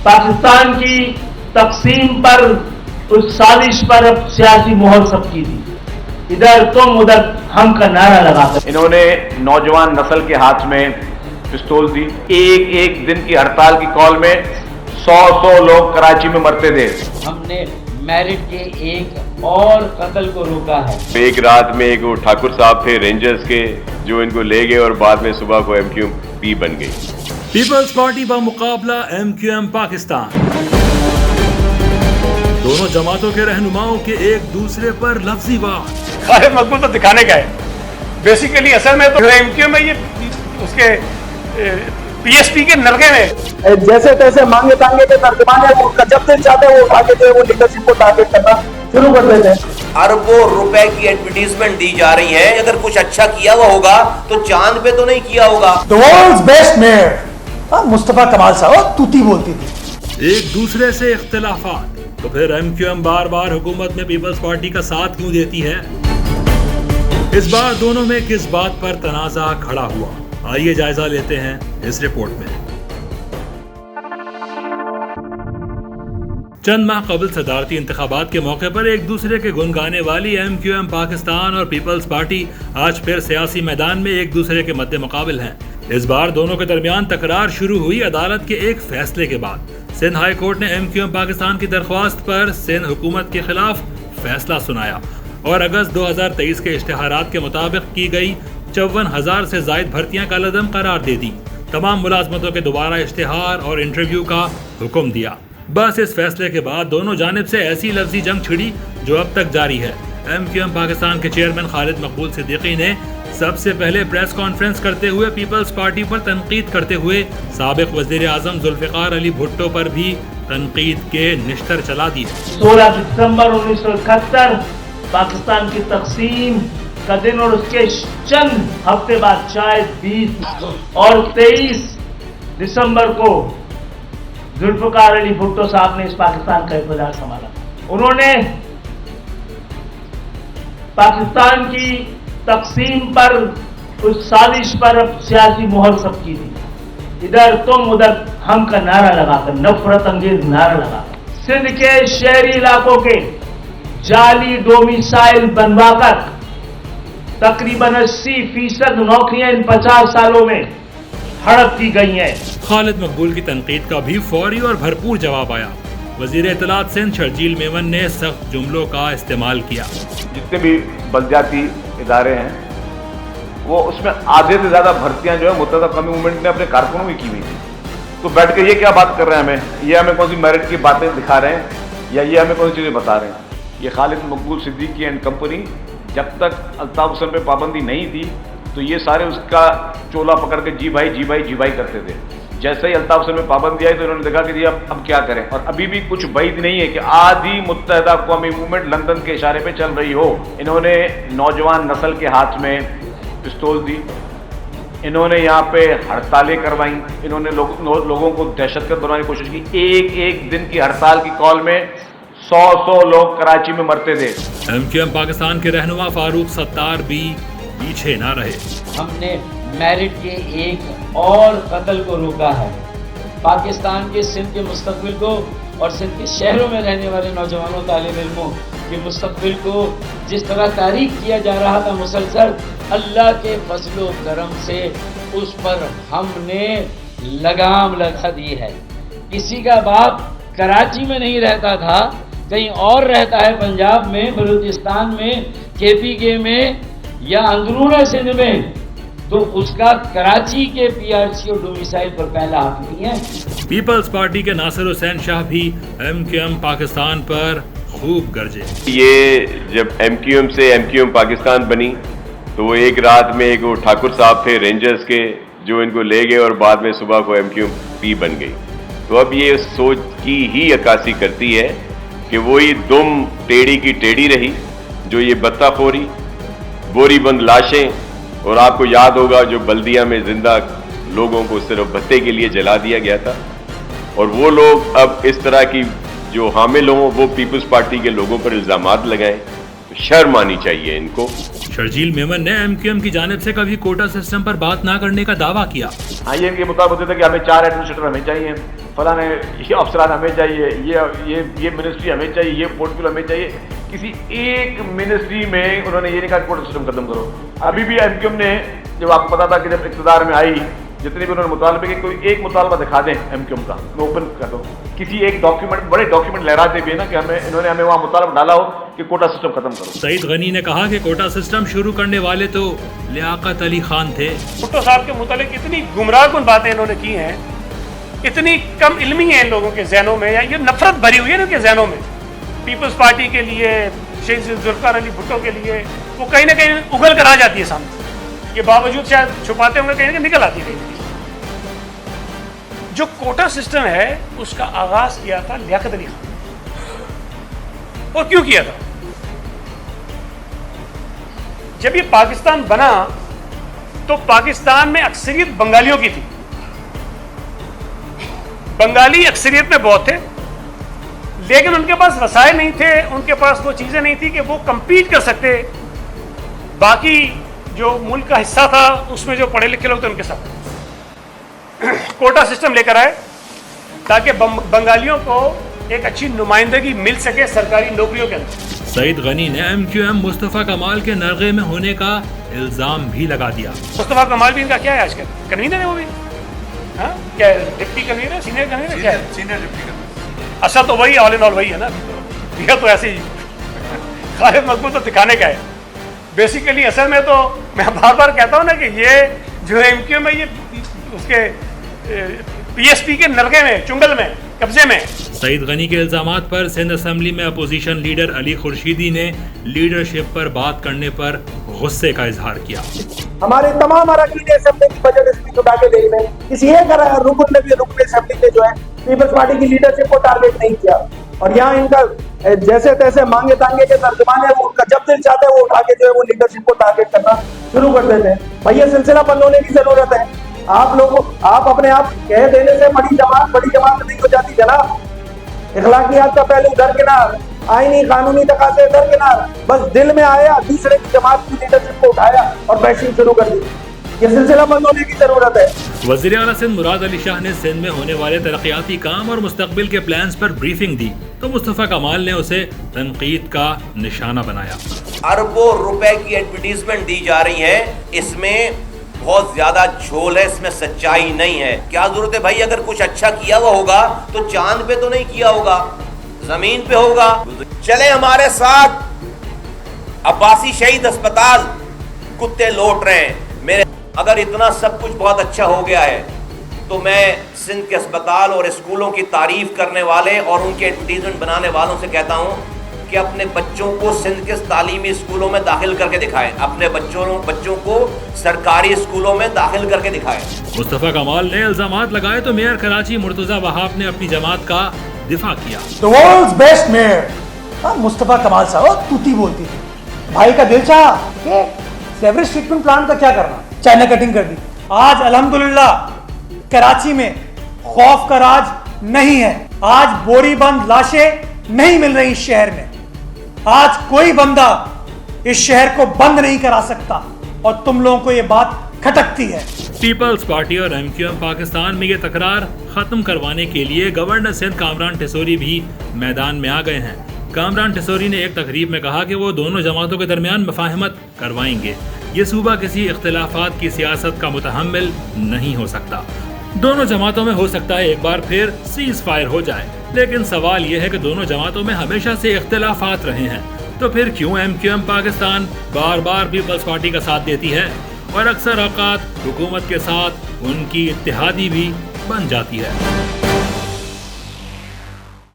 पाकिस्तान की तकसीम पर, उस साजिश पर अब सियासी मोहर सबकी थी, इधर तुम उधर हम का नारा लगाकर इन्होंने नौजवान नस्ल के हाथ में पिस्तौल दी। एक एक दिन की हड़ताल की कॉल में 100 लोग कराची में मरते थे। हमने मैरिट के एक और कत्ल को रोका है। एक रात में एक वो ठाकुर साहब थे रेंजर्स के, जो इनको ले गए और बाद में सुबह को MQM बन गई। पीपल्स पार्टी का मुकाबला MQM पाकिस्तान। दोनों जमातों के रहनुमाओं के एक दूसरे पर लफ्जी वार। खालिद मकबूल तो दिखाने का है, बेसिकली असल में तो MQM में ये उसके PSP के नलके में जैसे तैसे मांगे तांगे के तर्जमान है, वो जब दिल चाहते वो उठा के वो लीडरशिप को टारगेट करना शुरू कर देते हैं। अरबों रुपए की एडवर्टीजमेंट दी जा रही है। अगर कुछ अच्छा किया हुआ होगा तो चांद पे तो नहीं किया होगा। The world's best mayor Mustafa Kamal साहब तूती बोलती थी। एक दूसरे से इख्तिलाफात, तो फिर MQM बार बार हुकूमत में पीपल्स पार्टी का साथ क्यों देती है? इस बार दोनों में किस बात पर तनाज़ा खड़ा हुआ, आइए जायजा लेते हैं इस रिपोर्ट में। चंद माह कबल सदारती इंतखाबात के मौके पर एक दूसरे के गुन गाने वाली MQM पाकिस्तान और पीपल्स पार्टी आज फिर सियासी मैदान में एक दूसरे के मद्दे मुकाबिल हैं। इस बार दोनों के दरमियान तकरार शुरू हुई अदालत के एक फैसले के बाद। सिंध हाई कोर्ट ने MQM पाकिस्तान की दरख्वास्त पर सिंध हुकूमत के खिलाफ फैसला सुनाया और अगस्त 2023 के इश्तिहारात के मुताबिक की गई 54,000 से जायद भर्तियां कलअदम करार दे दी। तमाम मुलाजमतों के दोबारा इश्तिहार और इंटरव्यू का हुक्म दिया। बस इस फैसले के बाद दोनों जानिब से ऐसी लफ्जी जंग छिड़ी जो अब तक जारी है। MQM पाकिस्तान के चेयरमैन खालिद मकबूल सिद्दीकी ने सबसे पहले प्रेस कॉन्फ्रेंस करते हुए पीपल्स पार्टी पर तनकीद करते हुए साबिक वजीर आजम जुल्फिकार अली भुट्टो पर भी तनकीद के निश्तर चला दिए। 16 दिसंबर 1971 पाकिस्तान की तकसीम का दिन और उसके चंद हफ्ते बाद शायद 20 और 23 दिसंबर को जुल्फिकार अली भुट्टो साहब ने इस पाकिस्तान का इक़्तिदार संभाला। उन्होंने पाकिस्तान की तकसीम पर, उस साजिश पर अब सियासी मोहर सबकी थी, इधर तुम उधर हम का नारा लगाकर, नफरत अंगेज नारा लगाकर सिंध के शहरी इलाकों के जाली डोमिसाइल बनवाकर तकरीबन 80% नौकरियां इन 50 सालों में हड़प की गई हैं। खालिद मकबूल की तनकीद का भी फौरी और भरपूर जवाब आया। वजीर इत्तलात सिंध शर्जील मेमन ने सख्त जुमलों का इस्तेमाल किया। जितने भी बलदियाती इदारे हैं वो उसमें आधे से ज्यादा भर्तियां जो है मुत्तहदा कौमी मूवमेंट ने अपने कारकुनों की हुई थी। तो बैठ कर ये क्या बात कर रहे हैं, ये हमें कौन सी मेरिट की बातें दिखा रहे हैं या ये हमें कौन सी चीजें बता रहे हैं। ये खालिद मकबूल सिद्दीकी एंड कंपनी जब तक अल्ताफ हुसैन पे पाबंदी नहीं थी तो ये सारे उसका चोला पकड़ के जी भाई करते थे। जैसे ही अल्ताफ हुसैन में पाबंदी आई तो इन्होंने देखा कि अब क्या करें, और अभी भी कुछ बैद नहीं है कि आधी मुत्तहदा कौमी मूवमेंट लंदन के इशारे पे चल रही हो। इन्होंने नौजवान नस्ल के हाथ में पिस्तौल दी, इन्होंने यहाँ पे हड़तालें करवाई, इन्होंने लोगों को दहशतगर्द बनाने की कोशिश की। एक एक दिन की हड़ताल की कॉल में 100 लोग कराची में मरते थे। MQM पाकिस्तान के रहनुमा फारूक सत्तार भी पीछे ना रहे। हमने मैरिट के एक और कत्ल को रोका है। पाकिस्तान के सिंध के मुस्तकबिल को और सिंध के शहरों में रहने वाले नौजवानों तालिब इल्मों के मुस्तकबिल को जिस तरह तारीख किया जा रहा था मुसलसल, अल्लाह के फजलो करम से उस पर हमने लगाम लगा दी है। किसी का बाप कराची में नहीं रहता था, कहीं और रहता है, पंजाब में, बलूचिस्तान में, KPK में या अंदरून सिंध में, तो उसका कराची के PRC और डोमिसाइल पर पहला हक नहीं है। पीपल्स पार्टी के नासिर हुसैन शाह भी MQM पाकिस्तान पर खूब गरजे। ये जब MQM से MQM पाकिस्तान बनी तो वो एक रात में एक वो ठाकुर साहब थे रेंजर्स के, जो इनको ले गए और बाद में सुबह को MQM बन गई। तो अब ये सोच की ही अक्कासी करती है कि वही दुम टेढ़ी की टेढ़ी रही, जो ये बत्ताखोरी, बोरी बंद लाशें, और आपको याद होगा जो बल्दिया में जिंदा लोगों को सिर्फ भत्ते के लिए जला दिया गया था, और वो लोग अब इस तरह की जो हामिल हों वो पीपल्स पार्टी के लोगों पर इल्जामात लगाएं, तो शर्म आनी चाहिए इनको। शर्जील मेमन ने MQM की जानिब से कभी कोटा सिस्टम पर बात ना करने का दावा किया। हाँ, ये इनके मुताबिक होता है कि हमें 4 एडमिनिस्ट्रेटर हमें चाहिए, फलाने ये अफसरान हमें चाहिए, ये मिनिस्ट्री हमें चाहिए, ये पोर्टफोलियो हमें चाहिए। किसी एक मिनिस्ट्री में उन्होंने ये नहीं कहा कोटा सिस्टम खत्म करो। अभी भी एमक्यूएम ने, जब आपको पता था कि जब इक़्तिदार में आई, जितने भी उन्होंने मुतालबे के, कोई एक मुतालबा दिखा दें एमक्यूएम का, मैं ओपन कर दूँ, किसी एक डॉक्यूमेंट, बड़े डॉक्यूमेंट लहराते भी है ना कि इन्होंने हमें वहाँ मुतालबा डाला हो कि कोटा सिस्टम खत्म करो। सईद गनी ने कहा कि कोटा सिस्टम शुरू करने वाले तो लियाकत अली खान थे। भुट्टो साहब के मुतालिक इतनी गुमराहकुन बातें इन्होंने की हैं, इतनी कम इल्मी है इन लोगों के जहनों में, या ये नफरत भरी हुई है ना इनके जहनों में पीपल्स पार्टी के लिए, शहीद जुल्फिकार अली भुट्टो के लिए, वो कहीं ना कहीं उगल कर आ जाती है सामने। ये बावजूद शायद छुपाते होंगे, कहीं ना कहीं निकल आती है कहीं। जो कोटा सिस्टम है उसका आगाज किया था लियाकत अली खान, और क्यों किया था? जब ये पाकिस्तान बना तो पाकिस्तान में अक्सरियत बंगालियों की थी, बंगाली अक्सरियत में बहुत थे, लेकिन उनके पास वसाइल नहीं थे, उनके पास वो चीजें नहीं थी कि वो compete कर सकते बाकी जो मुल्क का हिस्सा था उसमें जो पढ़े लिखे लोग थे उनके साथ। कोटा सिस्टम लेकर आए ताकि बंगालियों को एक अच्छी नुमाइंदगी मिल सके सरकारी नौकरियों के अंदर। सईद गनी ने एमक्यूएम मुस्तफा कमाल के नरगे में होने का इल्जाम भी लगा दिया। मुस्तफा कमाल भी इनका क्या है आजकल? कन्वीनर है वो भी, हाँ क्या डिप्टी कन्वीनर, सीनियर कन्वीनर, क्या है? Senior deputy convener. अच्छा तो वही ऑल इन ऑल वही है ना, यह तो ऐसे ही खालिद मकबूल तो दिखाने का है बेसिकली। असल में तो मैं बार बार कहता हूँ ना कि ये जो एमक्यूएम है ये उसके पीएसपी के नरगे में, चुंगल में, कब्जे में। सईद गनी के इल्जामात पर सिंध असेंबली में अपोजिशन लीडर अली खुर्शीदी ने लीडरशिप पर बात करने पर गुस्से का इजहार किया। हमारे तमाम अरकान असेंबली की बजट स्पीच उठा के देख लें, किसी एक रुकन ने भी रुकन असेंबली ने जो है पीपल्स पार्टी की लीडरशिप को टारगेट नहीं किया, और यहाँ इनका जैसे तैसे मांगे तांगे के तर्जुमान है, वो उनका जब दिल चाहता है वो उठा के जो है वो लीडरशिप को टारगेट करना शुरू कर देते हैं। भाई ये सिलसिला बंद होने की जरूरत है। आप लोगों, आप अपने आप कह देने से बड़ी जमात नहीं हो जाती जनाब। इखलाकियात का पहलू दरकिनार, आईनी कानूनी तकाज़े दरकिनार, बस दिल में आया दूसरे की जमात की लीडरशिप को उठाया और बैशिंग शुरू कर दी। ये सिलसिला बंद होने की जरूरत है। वज़ीर आला सिंध मुराद अली शाह ने सिंध में होने वाले तरक्याती काम और मुस्तकबिल के प्लान्स पर ब्रीफिंग दी तो मुस्तफा कमाल ने उसे तनकीद का निशाना बनाया। अरबों रुपए की एडवर्टीजमेंट दी जा रही है, इसमें बहुत ज्यादा झोल है, इसमें सच्चाई नहीं है। क्या जरूरत है भाई, अगर कुछ अच्छा किया हुआ होगा तो चांद पे तो नहीं किया होगा, जमीन पे होगा। चले हमारे साथ अब्बासी शहीद अस्पताल, कुत्ते लौट रहे हैं मेरे। अगर इतना सब कुछ बहुत अच्छा हो गया है तो मैं सिंध के अस्पताल और स्कूलों की तारीफ करने वाले और उनके एडवर्टीजमेंट बनाने वालों से कहता हूं कि अपने बच्चों को सिंध के तालीमी स्कूलों में दाखिल करके दिखाएं, अपने बच्चों को सरकारी स्कूलों में दाखिल करके दिखाएं। मुस्तफा कमाल ने इल्जामात लगाए तो मेयर कराची मुर्तजा वहाब ने अपनी जमात का दिफा किया। The world's best mayor, Mustafa Kamal साहब तूती बोलती थी, भाई का दिल चाहा कि सीवरेज ट्रीटमेंट प्लांट का क्या करना, चाइना कटिंग कर दी। आज अल्हम्दुलिल्लाह कराची में खौफ का राज नहीं है, आज बोरी बंद लाशें नहीं मिल रही इस शहर में, आज कोई बंदा इस शहर को बंद नहीं करा सकता, और तुम लोगों को ये बात खटकती है। पीपल्स पार्टी और एमक्यूएम पाकिस्तान में ये तकरार खत्म करवाने के लिए गवर्नर सिंध कामरान टिसोरी भी मैदान में आ गए हैं। कामरान टिसोरी ने एक तकरीब में कहा कि वो दोनों जमातों के दरमियान मुफाहमत करवाएंगे। ये सूबा किसी इख्तिलाफात की सियासत का मुतहम्मिल नहीं हो सकता। दोनों जमातों में हो सकता है एक बार फिर सीज फायर हो जाए, लेकिन सवाल यह है कि दोनों जमातों में हमेशा से इख्तिलाफात रहे हैं, तो फिर क्यों एमक्यूएम पाकिस्तान बार बार पीपल्स पार्टी का साथ देती है और अक्सर औकात हुकूमत के साथ उनकी इत्तेहादी भी बन जाती है।